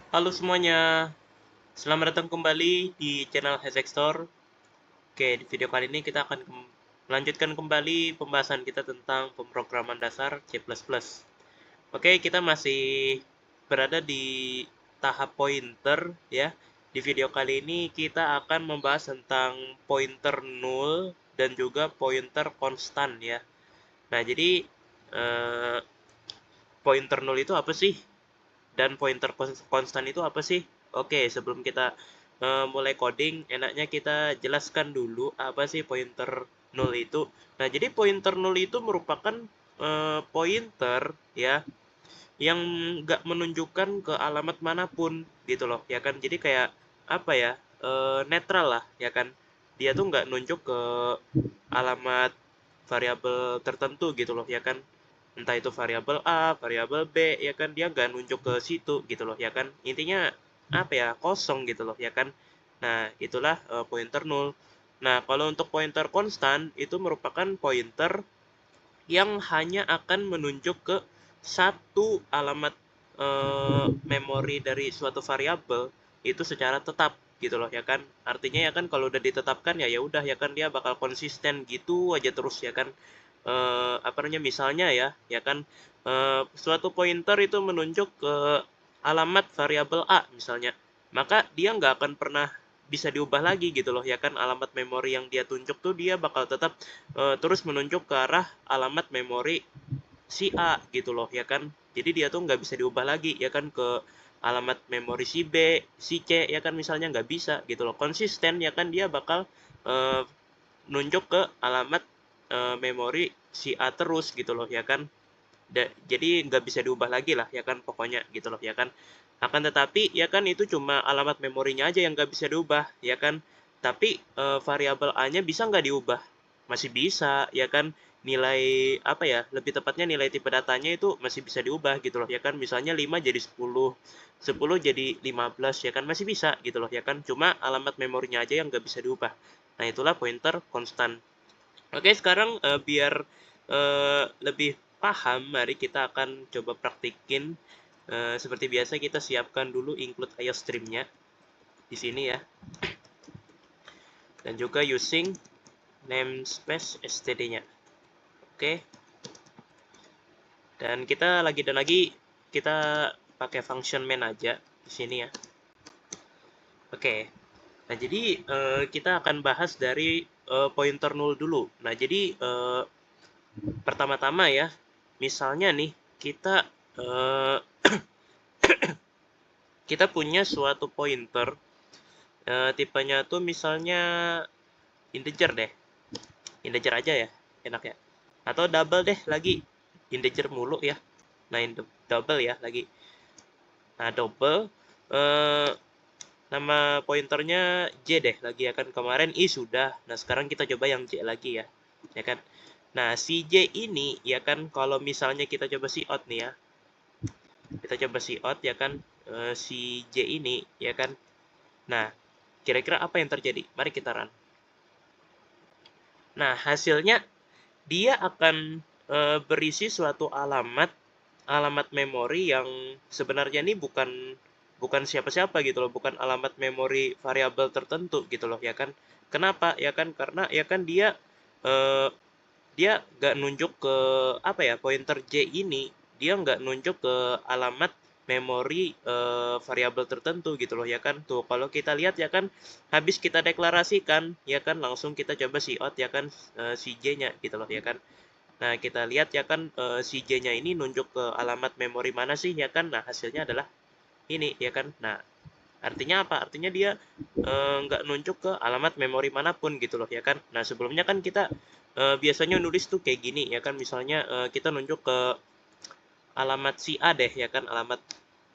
Halo semuanya, selamat datang kembali di channel Hextor. Oke, di video kali ini kita akan melanjutkan kembali pembahasan kita tentang pemrograman dasar C++. Oke, kita masih berada di tahap pointer ya. Di video kali ini kita akan membahas tentang pointer null dan juga pointer konstan ya. Nah, jadi eh, pointer null itu apa sih? Dan pointer konstan itu apa sih? Oke, sebelum kita mulai coding, enaknya kita jelaskan dulu apa sih pointer null itu. Nah, jadi pointer null itu merupakan pointer ya yang nggak menunjukkan ke alamat manapun gitu loh, ya kan? Jadi kayak apa ya? Netral lah, ya kan? Dia tuh nggak nunjuk ke alamat variabel tertentu gitu loh, ya kan? Entah itu variabel A, variabel B, ya kan? Dia nggak nunjuk ke situ gitu loh, ya kan? Intinya apa ya? Kosong gitu loh, ya kan? Nah, itulah pointer null. Nah, kalau untuk pointer konstan itu merupakan pointer yang hanya akan menunjuk ke satu alamat memori dari suatu variabel itu secara tetap gitu loh, ya kan. Artinya ya kan kalau udah ditetapkan ya ya udah, ya kan, dia bakal konsisten gitu aja terus, ya kan. Apa namanya, misalnya ya kan, suatu pointer itu menunjuk ke alamat variabel A misalnya, maka dia nggak akan pernah bisa diubah lagi gitu loh, ya kan. Alamat memori yang dia tunjuk tuh dia bakal tetap terus menunjuk ke arah alamat memori si A gitu loh, ya kan. Jadi dia tuh nggak bisa diubah lagi, ya kan, ke alamat memori si B, si C, ya kan, misalnya nggak bisa gitu loh. Konsisten, ya kan, dia bakal eh, nunjuk ke alamat memori si A terus gitu loh, ya kan. Jadi nggak bisa diubah lagi lah, ya kan, pokoknya gitu loh, ya kan. Akan tetapi ya kan itu cuma alamat memorinya aja yang nggak bisa diubah, ya kan. Tapi variabel A-nya bisa nggak diubah? Masih bisa, ya kan. Nilai apa ya? Lebih tepatnya nilai tipe datanya itu masih bisa diubah gitu loh, ya kan. Misalnya 5 jadi 10, 10 jadi 15, ya kan, masih bisa gitu loh, ya kan. Cuma alamat memorinya aja yang nggak bisa diubah. Nah, itulah pointer konstan. Oke, sekarang biar lebih paham, mari kita akan coba praktikin. Seperti biasa kita siapkan dulu include IOStream-nya di sini ya, dan juga using namespace std-nya. Oke, dan kita lagi kita pakai function main aja di sini ya. Oke, nah jadi kita akan bahas dari pointer null dulu. Nah jadi pertama-tama ya, misalnya nih kita eh, kita punya suatu pointer, tipenya tuh misalnya integer deh, integer aja ya, enak ya. Atau double deh lagi, integer mulu ya. Nah, double ya lagi. Nah, double, eh, nama pointernya J deh lagi, ya kan. Kemarin I sudah, nah sekarang kita coba yang J lagi ya kan. Nah, si J ini ya kan, kalau misalnya kita coba si out nih ya, kita coba si out ya kan, si J ini ya kan. Nah, kira-kira apa yang terjadi? Mari kita run. Nah, hasilnya dia akan berisi suatu alamat memori yang sebenarnya ini bukan bukan siapa-siapa gitu loh, bukan alamat memori variabel tertentu gitu loh, ya kan. Kenapa? Ya kan karena ya kan eh, dia nggak nunjuk ke apa ya, pointer J ini dia nggak nunjuk ke alamat memori variabel tertentu gitu loh, ya kan. Tuh kalau kita lihat ya kan, habis kita deklarasikan ya kan, langsung kita coba out ya kan, si J-nya gitu loh, ya kan. Nah, kita lihat ya kan, si J-nya ini nunjuk ke alamat memori mana sih, ya kan. Nah, hasilnya adalah ini ya kan. Nah, artinya apa? Artinya dia nggak nunjuk ke alamat memori manapun gitu loh, ya kan. Nah, sebelumnya kan kita biasanya nulis tuh kayak gini ya kan, misalnya kita nunjuk ke alamat si A deh ya kan, alamat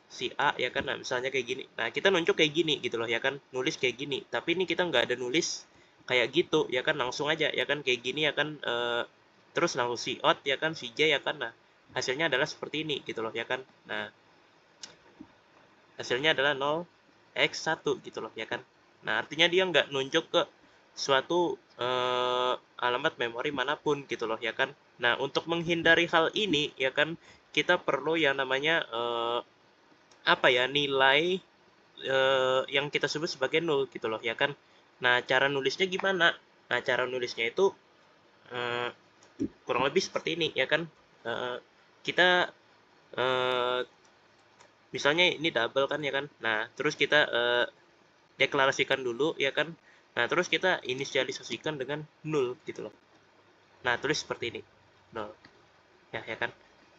si A ya kan. Nah, misalnya kayak gini. Nah, kita nunjuk kayak gini gitu loh, ya kan, nulis kayak gini. Tapi ini kita nggak ada nulis kayak gitu ya kan, langsung aja ya kan kayak gini ya kan, terus langsung si out ya kan, si J ya kan. Nah, hasilnya adalah seperti ini gitu loh, ya kan. Nah, hasilnya adalah 0x1 gitu loh, ya kan. Nah, artinya dia nggak nunjuk ke suatu alamat memori manapun gitu loh, ya kan. Nah, untuk menghindari hal ini ya kan, kita perlu yang namanya apa ya, nilai yang kita sebut sebagai nol gitu loh ya kan. Nah, cara nulisnya gimana? Nah, cara nulisnya itu eh, kurang lebih seperti ini ya kan. Eh, kita eh, misalnya ini double kan ya kan. Nah, terus kita deklarasikan dulu ya kan. Nah, terus kita inisialisasikan dengan nol gitu loh. Nah, tulis seperti ini. Nol. Ya kan.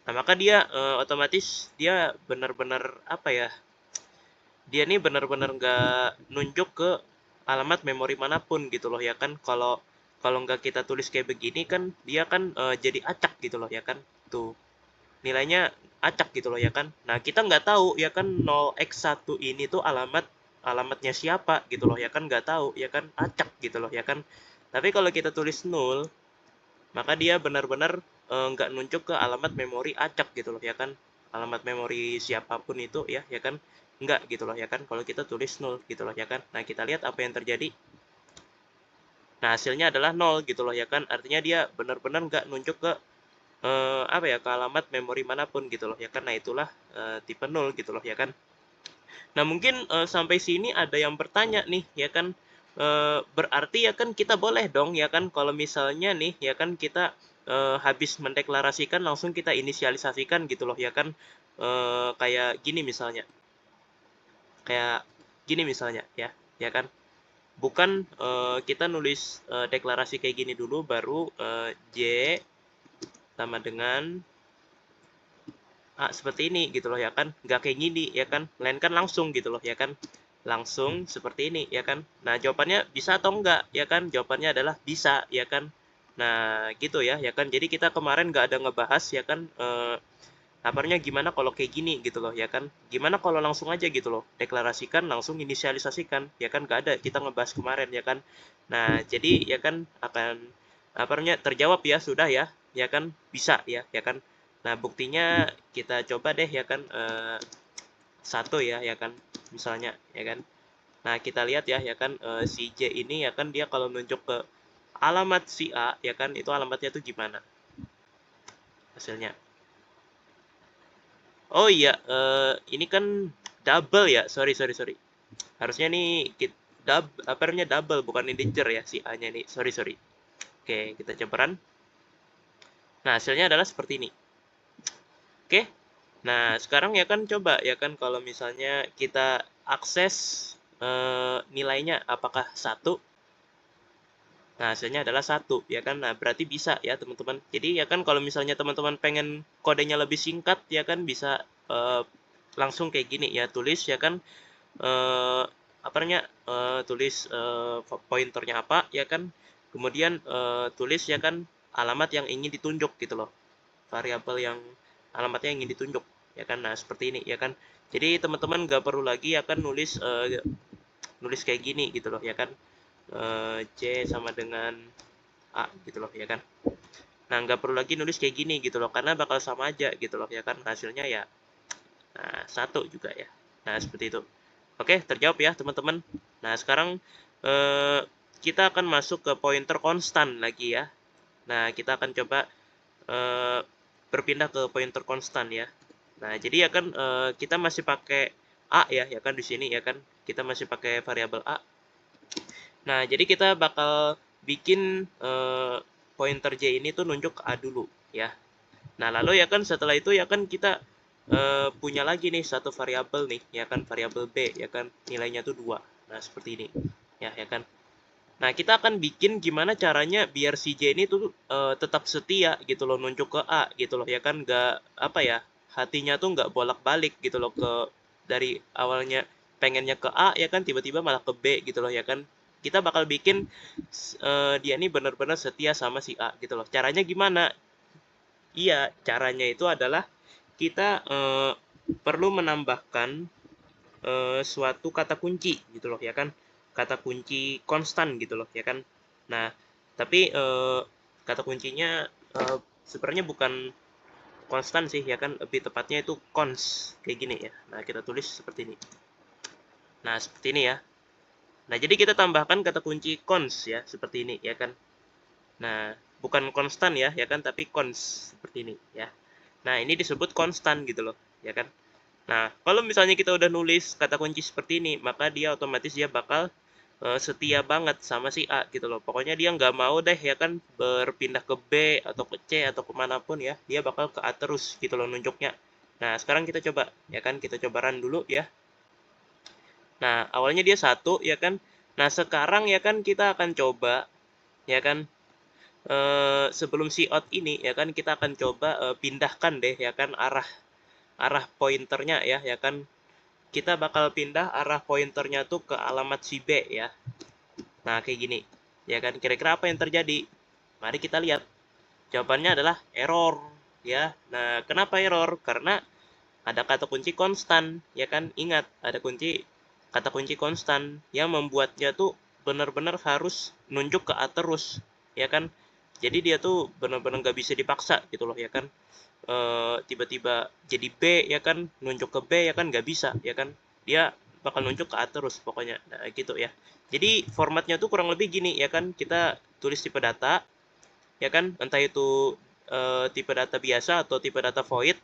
Nah, maka dia otomatis dia benar-benar apa ya? Dia nih benar-benar nggak nunjuk ke alamat memori manapun gitu loh ya kan. Kalau kalau nggak kita tulis kayak begini kan dia kan jadi acak gitu loh ya kan. Tuh nilainya acak gitu loh ya kan. Nah, kita nggak tahu ya kan 0x1 ini tuh alamatnya siapa gitu loh ya kan, nggak tahu ya kan, acak gitu loh ya kan. Tapi kalau kita tulis 0, maka dia benar-benar nggak nunjuk ke alamat memori acak gitu loh ya kan. Alamat memori siapapun itu ya kan, nggak gitu loh ya kan, kalau kita tulis 0 gitu loh ya kan. Nah, kita lihat apa yang terjadi. Nah, hasilnya adalah 0 gitu loh ya kan, artinya dia benar-benar nggak nunjuk ke apa ya, ke alamat memori manapun gitu loh ya kan. Nah, itulah tipe 0 gitu loh ya kan. Nah, mungkin sampai sini ada yang bertanya nih ya kan, berarti ya kan kita boleh dong ya kan kalau misalnya nih ya kan kita habis mendeklarasikan langsung kita inisialisasikan gitu loh ya kan. Kayak gini misalnya, kayak gini misalnya ya kan. Bukan kita nulis deklarasi kayak gini dulu baru J sama dengan seperti ini gitu loh ya kan, nggak kayak gini ya kan, melainkan langsung gitu loh ya kan, langsung seperti ini ya kan. Nah, jawabannya bisa atau enggak ya kan, jawabannya adalah bisa ya kan. Nah, gitu ya kan, jadi kita kemarin nggak ada ngebahas ya kan, kabarnya gimana kalau kayak gini gitu loh ya kan, gimana kalau langsung aja gitu loh, deklarasikan langsung inisialisasikan ya kan, nggak ada kita ngebahas kemarin ya kan. Nah, jadi ya kan akan kabarnya terjawab ya, sudah ya kan, bisa ya kan. Nah, buktinya kita coba deh ya kan, satu ya kan, misalnya ya kan. Nah, kita lihat ya kan, si J ini ya kan dia kalau nunjuk ke alamat si A ya kan, itu alamatnya tuh gimana hasilnya. Oh iya, ini kan double ya. Sorry, sorry, sorry. Harusnya nih apa namanya, double bukan integer ya si A-nya nih. Sorry, sorry. Oke, kita coba run. Nah, hasilnya adalah seperti ini. Oke. Nah, sekarang ya kan coba ya kan kalau misalnya kita akses nilainya apakah satu. Nah, hasilnya adalah satu ya kan. Nah, berarti bisa ya, teman-teman. Jadi ya kan kalau misalnya teman-teman pengen kodenya lebih singkat ya kan, bisa langsung kayak gini ya, tulis ya kan, apa namanya, tulis pointernya apa ya kan, kemudian tulis ya kan alamat yang ingin ditunjuk gitu loh, variabel yang alamatnya yang ingin ditunjuk ya kan. Nah, seperti ini ya kan. Jadi teman-teman nggak perlu lagi ya kan nulis kayak gini gitu loh ya kan, C sama dengan A gitu loh ya kan. Nah, nggak perlu lagi nulis kayak gini gitu loh, karena bakal sama aja gitu loh ya kan, hasilnya ya satu juga ya. Nah, seperti itu. Oke, terjawab ya teman-teman. Nah, sekarang eh, kita akan masuk ke pointer konstan lagi ya. Nah, kita akan coba eh, berpindah ke pointer konstan ya. Nah, jadi ya kan kita masih pakai A ya kan di sini ya kan. Kita masih pakai variabel A. Nah, jadi kita bakal bikin pointer J ini tuh nunjuk ke A dulu ya. Nah, lalu ya kan setelah itu ya kan kita punya lagi nih satu variabel nih ya kan, variabel B ya kan, nilainya tuh 2. Nah, seperti ini. Ya kan. Nah, kita akan bikin gimana caranya biar si J ini tuh tetap setia gitu loh, nunjuk ke A gitu loh ya kan, nggak apa ya, hatinya tuh nggak bolak-balik gitu loh, ke dari awalnya pengennya ke A ya kan, tiba-tiba malah ke B gitu loh ya kan. Kita bakal bikin dia ini benar-benar setia sama si A gitu loh. Caranya gimana? Iya, caranya itu adalah kita perlu menambahkan suatu kata kunci gitu loh ya kan, kata kunci konstan gitu loh ya kan. Nah, tapi kata kuncinya sebenarnya bukan konstan sih ya kan, lebih tepatnya itu cons kayak gini ya. Nah, kita tulis seperti ini. Nah, seperti ini ya. Nah, jadi kita tambahkan kata kunci cons ya, seperti ini ya kan. Nah, bukan konstan ya kan, tapi cons seperti ini ya. Nah, ini disebut konstan gitu loh ya kan. Nah, kalau misalnya kita udah nulis kata kunci seperti ini, maka dia otomatis dia bakal setia banget sama si A gitu loh. Pokoknya dia nggak mau deh ya kan berpindah ke B atau ke C atau kemanapun ya. Dia bakal ke A terus gitu loh nunjuknya. Nah, sekarang kita coba ya kan, kita coba run dulu ya. Nah, awalnya dia 1 ya kan. Nah, sekarang ya kan kita akan coba ya kan sebelum si out ini ya kan kita akan coba pindahkan deh ya kan arah arah pointernya ya kan. Kita bakal pindah arah pointernya tuh ke alamat si B ya. Nah, kayak gini. Ya kan, kira-kira apa yang terjadi? Mari kita lihat. Jawabannya adalah error, ya. Nah, kenapa error? Karena ada kata kunci konstan, ya kan? Ingat, ada kata kunci konstan yang membuatnya tuh benar-benar harus nunjuk ke A terus, ya kan? Jadi dia tuh benar-benar nggak bisa dipaksa gitu loh, ya kan? Tiba-tiba jadi B ya kan, nunjuk ke B ya kan nggak bisa ya kan, dia bakal nunjuk ke A terus pokoknya. Nah, gitu ya. Jadi formatnya tuh kurang lebih gini ya kan, kita tulis tipe data ya kan, entah itu tipe data biasa atau tipe data void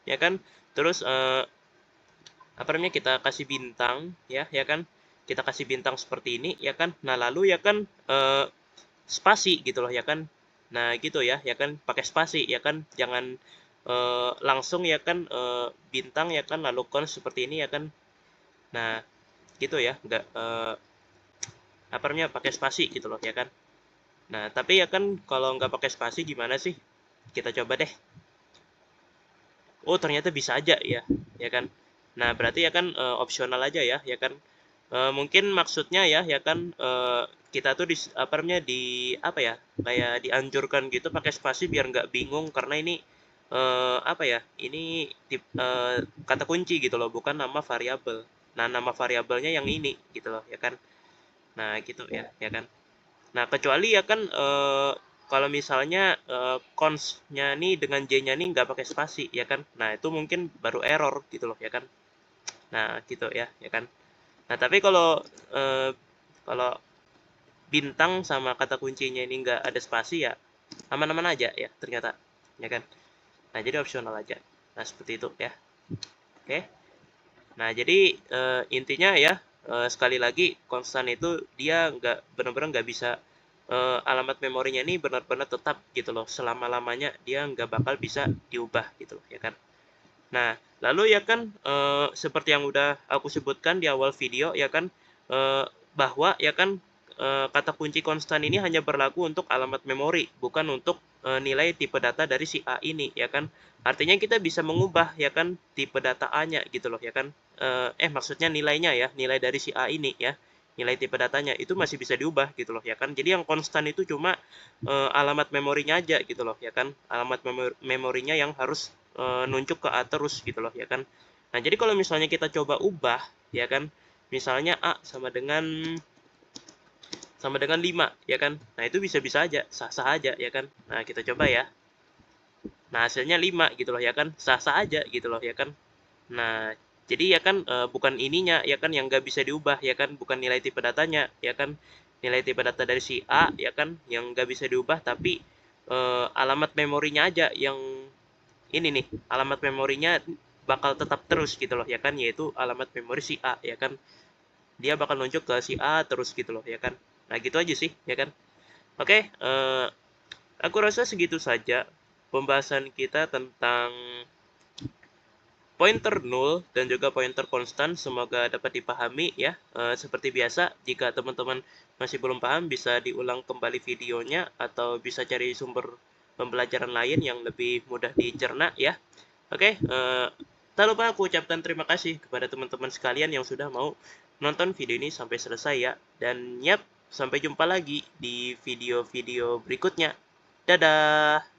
ya kan. Terus apa namanya, kita kasih bintang ya kan, kita kasih bintang seperti ini ya kan. Nah, lalu ya kan spasi gitu loh ya kan. Nah, gitu ya kan, pakai spasi ya kan, jangan langsung ya kan bintang ya kan lalu cons seperti ini ya kan. Nah, gitu ya, nggak apa namanya, pakai spasi gitu loh ya kan. Nah, tapi ya kan kalau nggak pakai spasi gimana sih? Kita coba deh. Oh, ternyata bisa aja ya kan. Nah, berarti ya kan opsional aja ya kan. Mungkin maksudnya ya kan kita tuh apa namanya, apa ya, kayak dianjurkan gitu pakai spasi biar nggak bingung, karena ini apa ya, ini kata kunci gitu loh, bukan nama variabel. Nah, nama variabelnya yang ini gitu loh ya kan. Nah, gitu ya kan. Nah, kecuali ya kan kalau misalnya cons-nya nih dengan J-nya nih nggak pakai spasi ya kan. Nah, itu mungkin baru error gitu loh ya kan. Nah, gitu ya kan. Nah, tapi kalau eh, kalau bintang sama kata kuncinya ini nggak ada spasi ya aman-aman aja ya ternyata ya kan. Nah, jadi opsional aja. Nah, seperti itu ya. Oke. Nah, jadi intinya ya sekali lagi konstan itu dia nggak benar-benar nggak bisa alamat memorinya ini benar-benar tetap gitu loh, selama-lamanya dia nggak bakal bisa diubah gitu loh ya kan. Nah, lalu ya kan seperti yang udah aku sebutkan di awal video ya kan, eh, bahwa ya kan kata kunci konstan ini hanya berlaku untuk alamat memori, bukan untuk nilai tipe data dari si A ini ya kan. Artinya kita bisa mengubah ya kan tipe data A-nya gitu loh ya kan. Maksudnya nilainya ya, nilai dari si A ini ya. Nilai tipe datanya itu masih bisa diubah gitu loh ya kan. Jadi yang konstan itu cuma alamat memorinya aja gitu loh ya kan. Alamat memorinya yang harus nunjuk ke A terus gitu loh ya kan. Nah, jadi kalau misalnya kita coba ubah ya kan, misalnya A sama dengan 5 ya kan. Nah, itu bisa-bisa aja, sah-sah aja ya kan. Nah, kita coba ya. Nah, hasilnya 5 gitu loh ya kan. Sah-sah aja gitu loh ya kan. Nah, jadi ya kan bukan ininya ya kan yang nggak bisa diubah ya kan, bukan nilai tipe datanya ya kan. Nilai tipe data dari si A ya kan yang nggak bisa diubah, tapi alamat memorinya aja yang ini nih, alamat memorinya bakal tetap terus gitu loh ya kan, yaitu alamat memori si A ya kan. Dia bakal nunjuk ke si A terus gitu loh ya kan. Nah, gitu aja sih ya kan. Oke, aku rasa segitu saja pembahasan kita tentang pointer null dan juga pointer konstan. Semoga dapat dipahami ya. Seperti biasa, jika teman-teman masih belum paham bisa diulang kembali videonya atau bisa cari sumber pembelajaran lain yang lebih mudah dicerna ya. Oke, tak lupa aku ucapkan terima kasih kepada teman-teman sekalian yang sudah mau nonton video ini sampai selesai ya. Dan yap, sampai jumpa lagi di video-video berikutnya. Dadah!